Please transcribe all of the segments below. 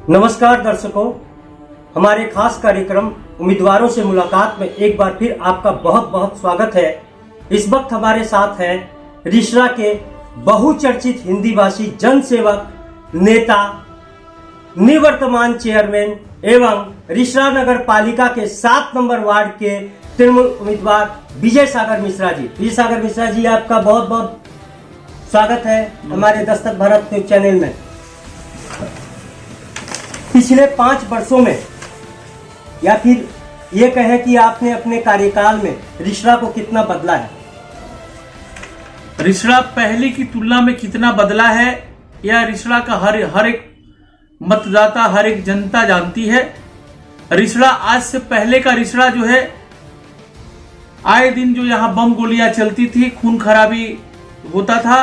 नमस्कार दर्शकों, हमारे खास कार्यक्रम उम्मीदवारों से मुलाकात में एक बार फिर आपका बहुत बहुत स्वागत है। इस वक्त हमारे साथ हैं रिसरा के बहुचर्चित हिंदी भाषी जन सेवक, नेता, निवर्तमान चेयरमैन एवं रिसरा नगर पालिका के 7 नंबर वार्ड के तृणमूल उम्मीदवार विजय सागर मिश्रा जी। विजय सागर मिश्रा जी, आपका बहुत बहुत स्वागत है हमारे दस्तक भारत चैनल में। पिछले 5 वर्षों में या फिर ये कहें कि आपने अपने कार्यकाल में रिसरा को कितना बदला है? रिसरा पहले की तुलना में कितना बदला है यह रिसरा का हर एक मतदाता, हर एक जनता जानती है। रिसरा आज से पहले का रिसरा जो है, आए दिन जो यहाँ बम गोलियां चलती थी, खून खराबी होता था।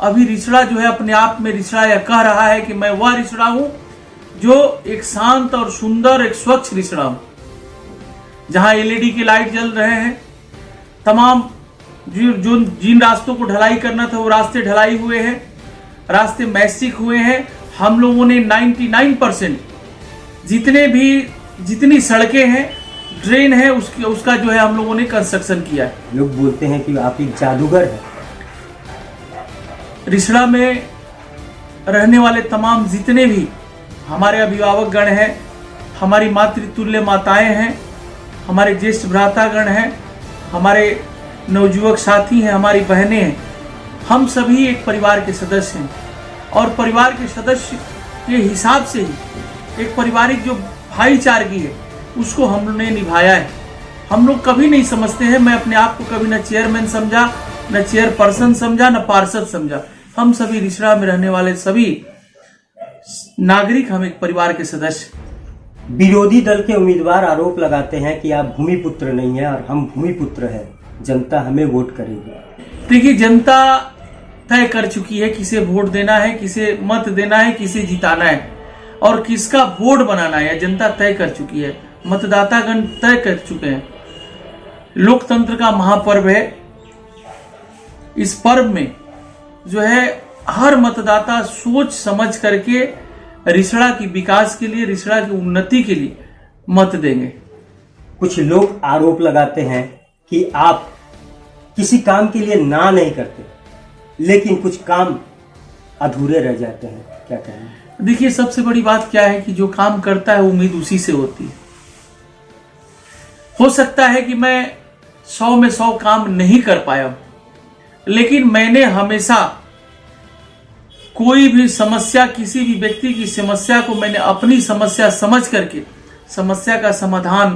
अभी रिसरा जो है अपने आप में रिसरा यह कह रहा है कि मैं वह रिसरा हूं जो एक शांत और सुंदर, एक स्वच्छ रिसरा हूं, जहां एलईडी के लाइट जल रहे हैं। तमाम जो जिन रास्तों को ढलाई करना था वो रास्ते ढलाई हुए हैं, रास्ते मैस्टिक हुए हैं। हम लोगों ने 99% जितनी सड़कें हैं, ड्रेन है, उसका जो है हम लोगों ने कंस्ट्रक्शन किया है। लोग बोलते हैं कि आप एक जादूगर हैं। रिसरा में रहने वाले तमाम जितने भी हमारे अभिभावक गण हैं, हमारी मातृतुल्य माताएं हैं, हमारे ज्येष्ठ भ्रातागण हैं, हमारे नवयुवक साथी हैं, हमारी बहनें हैं, हम सभी एक परिवार के सदस्य हैं। और परिवार के सदस्य के हिसाब से ही एक पारिवारिक जो भाईचारगी है उसको हम लोगों ने निभाया है। हम लोग कभी नहीं समझते हैं, मैं अपने आप को कभी न चेयरमैन समझा, न चेयरपर्सन समझा, न पार्षद समझा। हम सभी रिसरा में रहने वाले सभी नागरिक, हम एक परिवार के सदस्य। विरोधी दल के उम्मीदवार आरोप लगाते हैं कि आप भूमिपुत्र नहीं है और हम भूमिपुत्र हैं, जनता हमें वोट करेगी। देखिए, जनता तय कर चुकी है किसे वोट देना है, किसे मत देना है, किसे जिताना है और किसका वोट बनाना है। जनता तय कर चुकी है, मतदातागण तय कर चुके हैं। लोकतंत्र का महापर्व है। इस पर्व में जो है हर मतदाता सोच समझ करके रिसरा की विकास के लिए, रिसरा की उन्नति के लिए मत देंगे। कुछ लोग आरोप लगाते हैं कि आप किसी काम के लिए ना नहीं करते, लेकिन कुछ काम अधूरे रह जाते हैं, क्या कहेंगे? देखिए, सबसे बड़ी बात क्या है कि जो काम करता है उम्मीद उसी से होती है। हो सकता है कि मैं 100 में 100 काम नहीं कर पाया, लेकिन मैंने हमेशा कोई भी समस्या, किसी भी व्यक्ति की समस्या को मैंने अपनी समस्या समझ करके समस्या का समाधान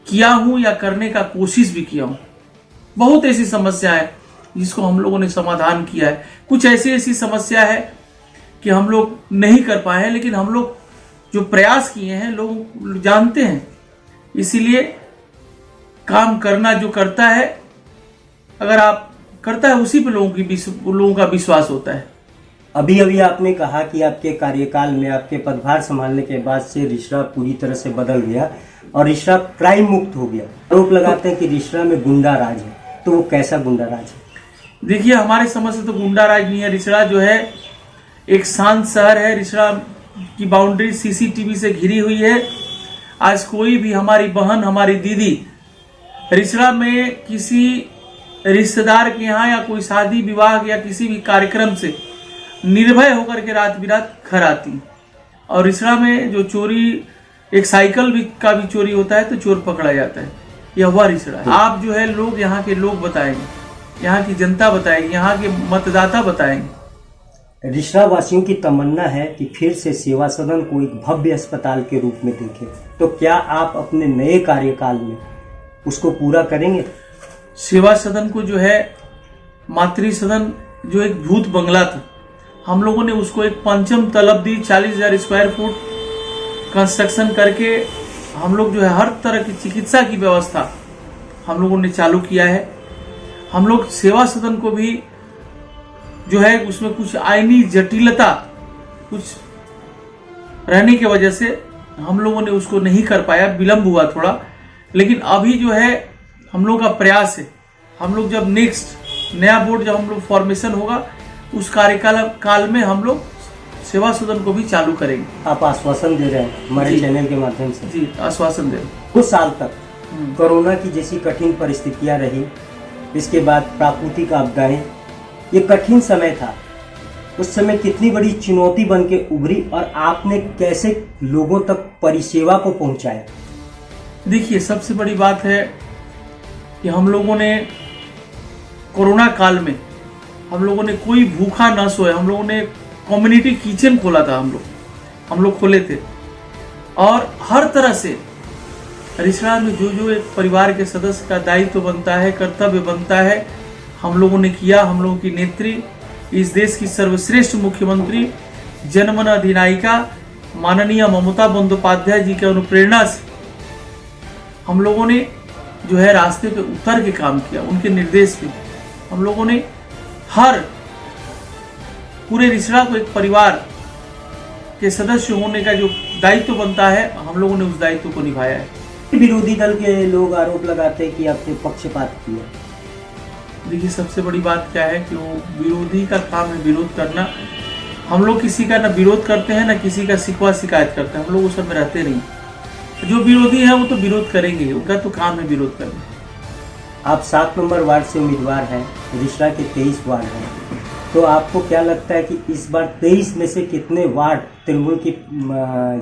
किया हूं या करने का कोशिश भी किया हूं। बहुत ऐसी समस्या है जिसको हम लोगों ने समाधान किया है। कुछ ऐसी समस्या है कि हम लोग नहीं कर पाए हैं, लेकिन हम लोग जो प्रयास किए हैं लोग जानते हैं। इसीलिए काम करना जो करता है, अगर आप करता है, उसी पे लोगों का विश्वास होता है। अभी अभी आपने कहा कि आपके कार्यकाल में, आपके पदभार संभालने के बाद से रिसरा पूरी तरह से बदल गया और रिसरा क्राइम मुक्त हो गया। आरोप लगाते हैं कि रिसरा में गुंडा राज है, तो वो कैसा गुंडा राज है? देखिए, हमारे समझ से तो गुंडा राज नहीं है। रिसरा जो है एक शांत शहर है। रिसरा की बाउंड्री सीसीटीवी से घिरी हुई है। आज कोई भी हमारी बहन, हमारी दीदी रिसरा में किसी रिश्तेदार के यहाँ या कोई शादी विवाह या किसी भी कार्यक्रम से निर्भय होकर के रात बिरात घर आती। और रिसरा में जो चोरी, एक साइकिल का भी चोरी होता है तो चोर पकड़ा जाता है। यह वह रिसरा है। आप जो है लोग, यहाँ के लोग बताएंगे, यहाँ की जनता बताएगी, यहाँ के मतदाता बताएंगे। रिसरा वासियों की तमन्ना है कि फिर से सेवा सदन को एक भव्य अस्पताल के रूप में देखें, तो क्या आप अपने नए कार्यकाल में उसको पूरा करेंगे? सेवा सदन को जो है, मातृ सदन जो एक भूत बंगला था, हम लोगों ने उसको एक 5वीं तलब दी। 40,000 स्क्वायर फुट कंस्ट्रक्शन करके हम लोग जो है हर तरह की चिकित्सा की व्यवस्था हम लोगों ने चालू किया है। हम लोग सेवा सदन को भी जो है, उसमें कुछ आईनी जटिलता कुछ रहने की वजह से हम लोगों ने उसको नहीं कर पाया, विलंब हुआ थोड़ा। लेकिन अभी जो है हम लोग का प्रयास है, हम लोग जब नेक्स्ट नया बोर्ड जब हम लोग फॉर्मेशन होगा, उस कार्यकाल में हम लोग सेवा सदन को भी चालू करेंगे। आप आश्वासन दे रहे हैं हमारे जी। चैनल के माध्यम से। जी, आश्वासन दे रहे हैं। कुछ साल तक कोरोना की जैसी कठिन परिस्थितियां रही, इसके बाद प्राकृतिक आपदाएं, ये कठिन समय था। उस समय कितनी बड़ी चुनौती बन के उभरी और आपने कैसे लोगों तक परिसेवा को पहुंचाया? देखिए, सबसे बड़ी बात है कि हम लोगों ने कोरोना काल में हम लोगों ने कोई भूखा न सोए। हम लोगों ने कम्युनिटी किचन खोला था। हम लोग खोले थे और हर तरह से रिसड़ा में जो एक परिवार के सदस्य का दायित्व बनता है, कर्तव्य बनता है, हम लोगों ने किया। हम लोगों की नेत्री, इस देश की सर्वश्रेष्ठ मुख्यमंत्री, जनमन अधिनायिका माननीय ममता बंदोपाध्याय जी के अनुप्रेरणा से हम लोगों ने जो है रास्ते पे उतर के काम किया। उनके निर्देश पे हम लोगों ने हर पूरे रिसड़ा को एक परिवार के सदस्य होने का जो दायित्व बनता है, हम लोगों ने उस दायित्व को निभाया है। विरोधी दल के लोग आरोप लगाते हैं कि आपने पक्षपात किया। देखिए, सबसे बड़ी बात क्या है कि वो विरोधी का काम है विरोध करना। हम लोग किसी का ना विरोध करते हैं, ना किसी का शिकवा शिकायत करते हैं। हम लोग उस सब में रहते नहीं। जो विरोधी है वो तो विरोध करेंगे, उनका तो काम है विरोध करना। आप 7 नंबर वार्ड से उम्मीदवार हैं, रिसड़ा के 23 वार्ड हैं, तो आपको क्या लगता है कि इस बार 23 में से कितने वार्ड तृणमूल की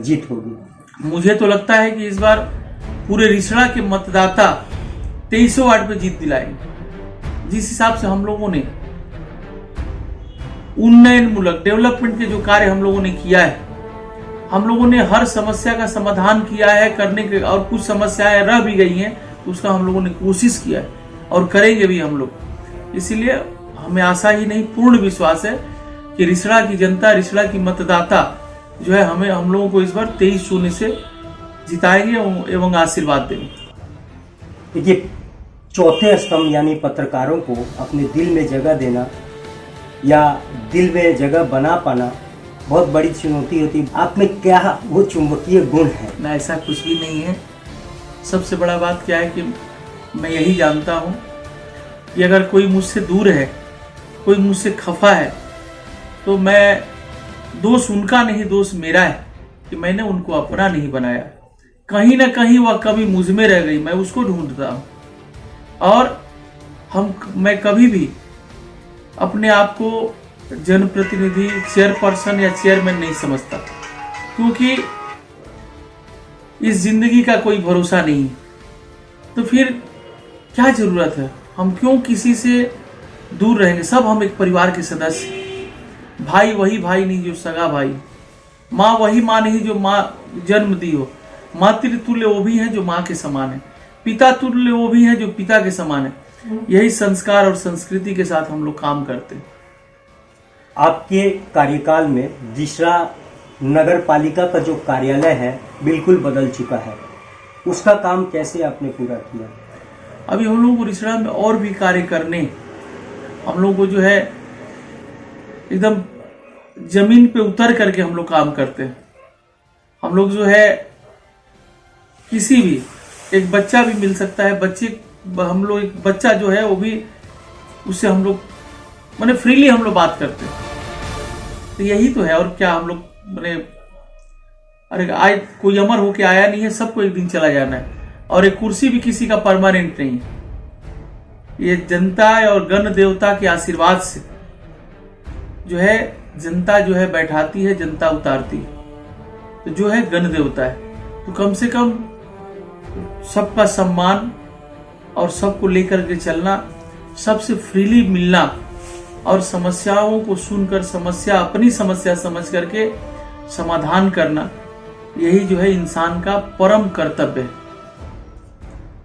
जीत होगी? मुझे तो लगता है कि इस बार पूरे रिसड़ा के मतदाता 23 वार्ड पे जीत दिलाएंगे। जिस हिसाब से हम लोगों ने उन्नयनमूलक डेवलपमेंट के जो कार्य हम लोगों ने किया है, हम लोगों ने हर समस्या का समाधान किया है करने के, और कुछ समस्याएं रह भी गई हैं तो उसका हम लोगों ने कोशिश किया है और करेंगे भी हम लोग। इसीलिए हमें आशा ही नहीं, पूर्ण विश्वास है कि रिसड़ा की जनता, रिसड़ा की मतदाता जो है हम लोगों को इस बार 23-0 से जिताएंगे एवं आशीर्वाद देंगे। देखिए, चौथे स्तंभ यानी पत्रकारों को अपने दिल में जगह देना या दिल में जगह बना पाना बहुत बड़ी चुनौती होती है। आप में क्या वो चुंबकीय गुण है? ना, ऐसा कुछ भी नहीं है। सबसे बड़ा बात क्या है कि मैं यही जानता हूँ कि अगर कोई मुझसे दूर है, कोई मुझसे खफा है, तो मैं दोष उनका नहीं, दोष मेरा है कि मैंने उनको अपना नहीं बनाया। कहीं ना कहीं वह कभी मुझ में रह गई, मैं उसको ढूंढता हूँ। और मैं कभी भी अपने आप को जनप्रतिनिधि, चेयरपर्सन या चेयरमैन नहीं समझता, क्योंकि इस जिंदगी का कोई भरोसा नहीं। तो फिर क्या जरूरत है? हम क्यों किसी से दूर रहेंगे? सब हम एक परिवार के सदस्य। भाई वही भाई नहीं जो सगा भाई, माँ वही माँ नहीं जो माँ जन्म दी हो, मातृतुल्य वो भी है जो माँ के समान है, पिता तुल्य वो भी है जो पिता के समान है। यही संस्कार और संस्कृति के साथ हम लोग काम करते हैं। आपके कार्यकाल में रिसड़ा नगर पालिका का जो कार्यालय है बिल्कुल बदल चुका है, उसका काम कैसे आपने पूरा किया? अभी हम लोगों को रिसड़ा में और भी कार्य करने, हम लोग को जो है एकदम जमीन पे उतर करके हम लोग काम करते हैं। हम लोग जो है किसी भी एक बच्चा भी मिल सकता है, हम लोग एक बच्चा जो है वो भी, उससे हम लोग माने फ्रीली हम लोग बात करते हैं। तो यही तो है, और क्या हम लोग माने, अरे आज कोई अमर होके आया नहीं है, सबको एक दिन चला जाना है, और एक कुर्सी भी किसी का परमानेंट नहीं है। ये जनता और गण देवता के आशीर्वाद से जो है जनता जो है बैठाती है, जनता उतारती है। तो जो है गण देवता है, तो कम से कम सबका सम्मान और सबको लेकर के चलना, सबसे फ्रीली मिलना और समस्याओं को सुनकर अपनी समस्या समझ करके समाधान करना, यही जो है इंसान का परम कर्तव्य है।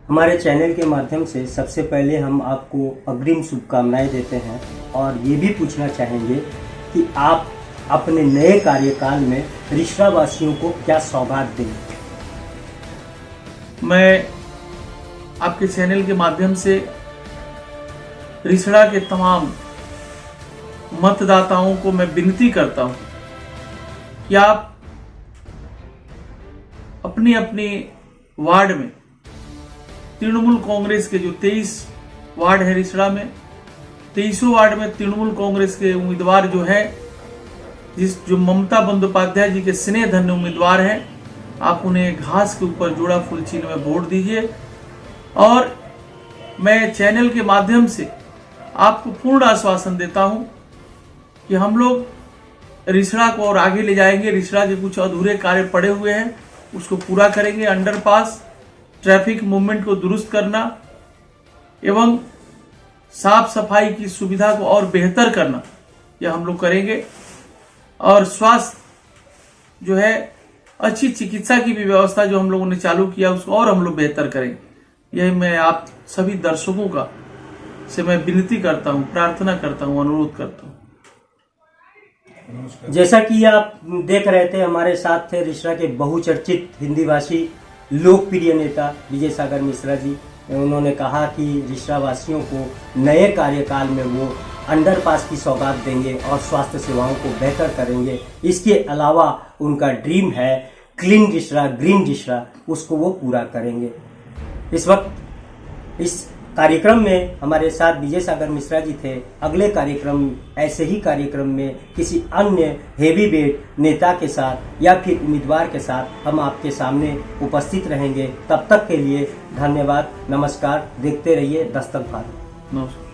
हमारे चैनल के माध्यम से सबसे पहले हम आपको अग्रिम शुभकामनाएं देते हैं और ये भी पूछना चाहेंगे कि आप अपने नए कार्यकाल में रिसड़ा वासियों को क्या सौगात देंगे? मैं आपके चैनल के माध्यम से रिसड़ा के तमाम मतदाताओं को मैं विनती करता हूं कि आप अपनी अपनी वार्ड में तृणमूल कांग्रेस के जो 23 वार्ड है रिसड़ा में, 23 वार्ड में तृणमूल कांग्रेस के उम्मीदवार जो है जो ममता बंदोपाध्याय जी के स्नेह धन्य उम्मीदवार हैं, आप उन्हें घास के ऊपर जोड़ा फूल चिन्ह में वोट दीजिए। और मैं चैनल के माध्यम से आपको पूर्ण आश्वासन देता हूं कि हम लोग रिसड़ा को और आगे ले जाएंगे। रिसड़ा के कुछ अधूरे कार्य पड़े हुए हैं, उसको पूरा करेंगे। अंडरपास, ट्रैफिक मूवमेंट को दुरुस्त करना एवं साफ सफाई की सुविधा को और बेहतर करना, यह हम लोग करेंगे। और स्वास्थ्य जो है, अच्छी चिकित्सा की भी व्यवस्था जो हम लोगों ने चालू किया, उसको और हम लोग बेहतर करेंगे। यही मैं आप सभी दर्शकों का से मैं विनती करता हूं, प्रार्थना करता हूं, अनुरोध करता हूं। जैसा कि आप देख रहे थे, हमारे साथ थे रिसड़ा के बहुचर्चित हिंदी भाषी लोकप्रिय नेता विजय सागर मिश्रा जी। उन्होंने कहा कि रिसड़ा वासियों को नए कार्यकाल में वो अंडरपास की सौगात देंगे और स्वास्थ्य सेवाओं को बेहतर करेंगे। इसके अलावा उनका ड्रीम है क्लीन रिसड़ा, ग्रीन रिसड़ा, उसको वो पूरा करेंगे। इस वक्त इस कार्यक्रम में हमारे साथ विजय सागर मिश्रा जी थे। अगले कार्यक्रम, ऐसे ही कार्यक्रम में किसी अन्य हेवी वेट नेता के साथ या फिर उम्मीदवार के साथ हम आपके सामने उपस्थित रहेंगे। तब तक के लिए धन्यवाद, नमस्कार। देखते रहिए दस्तक भारत। नमस्कार।